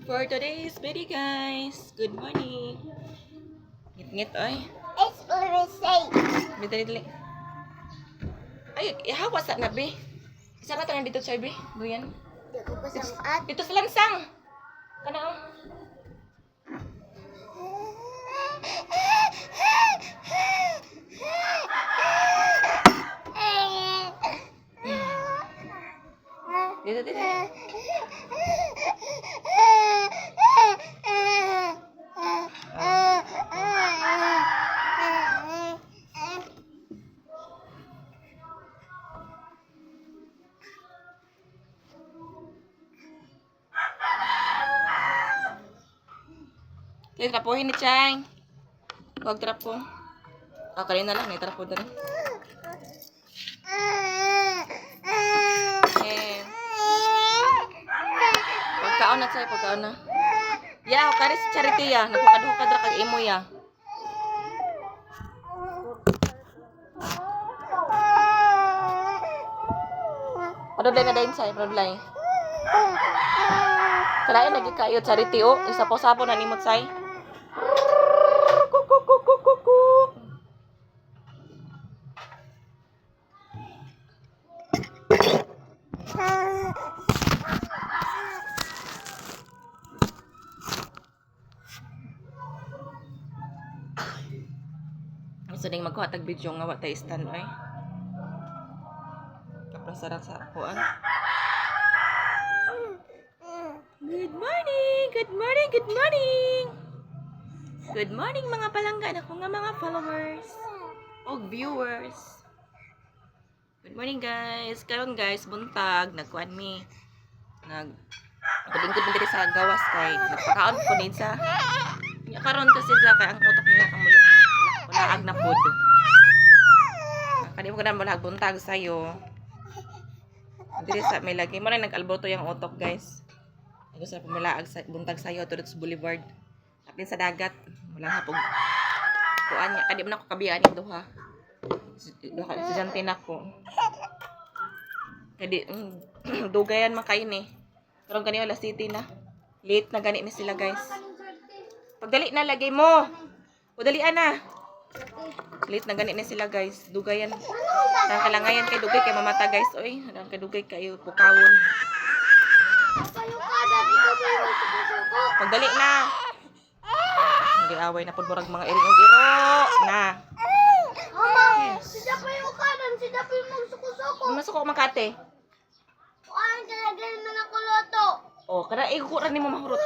For today's video, guys. Good morning. Ngit-ngit, oy. It's very safe. Dali. Ay, ihawa sa nabi. Isa ka tanong dito sa ibi. Buyan. Di ko pasangat. Dito sa lansang. Kana, oh. Dito. Kaya trapuhin ni Chang. Huwag trapo. Kanina lang, may trapo na rin. Pagkaon na sa'yo, pagkaon na. Ya, kari si Charity ya. Nagpukad-hukad ra kag imo ya. Padudlay na dahin sa'yo, padudlay. Kalayan lagi kayo Charity o. Isapo-sapo na nimot sa'yo. Gusto ding magkuha tag video nga wa tay stand ay. Kaprasaran sa akuan. Good morning. Good morning mga palangga ako nga mga followers o viewers. Good morning guys. Karon guys buntag nagkuan mi. Nagpalingkod mi diri sa gawas kay nagpakaon ko din sa. Karon kasi sa kay ang utok niya kang mulaag na pod. Kani mo kana mulaag buntag sayo. Diri sa may lagi mo na nag-alboto yung utok guys. Ako sa pumulaag sa buntag sayo tudot sa boulevard. Tapin sa dagat. Wala na pog kuan niya. Kadi man ako kabiyaan ni duha. Duha si Jantin ako. Kadi dugayan makain eh. Karon kani wala city na. Late na gani ni sila guys. Pagdali na lagay mo. Udalian na. Late na gani na sila guys. Dugayan. Kalangayan kay dugay kay mamata guys. Oy, kay dugay kayo pukawon. Pagdali na. Nag-away na pud murag mga iring og iro na. Mama, sida pa yung kanan, sida pa yung magsuko-suko. Masuko makate. Kuan talaga man ako loto. Oh, kada iko ra nimo mahurot.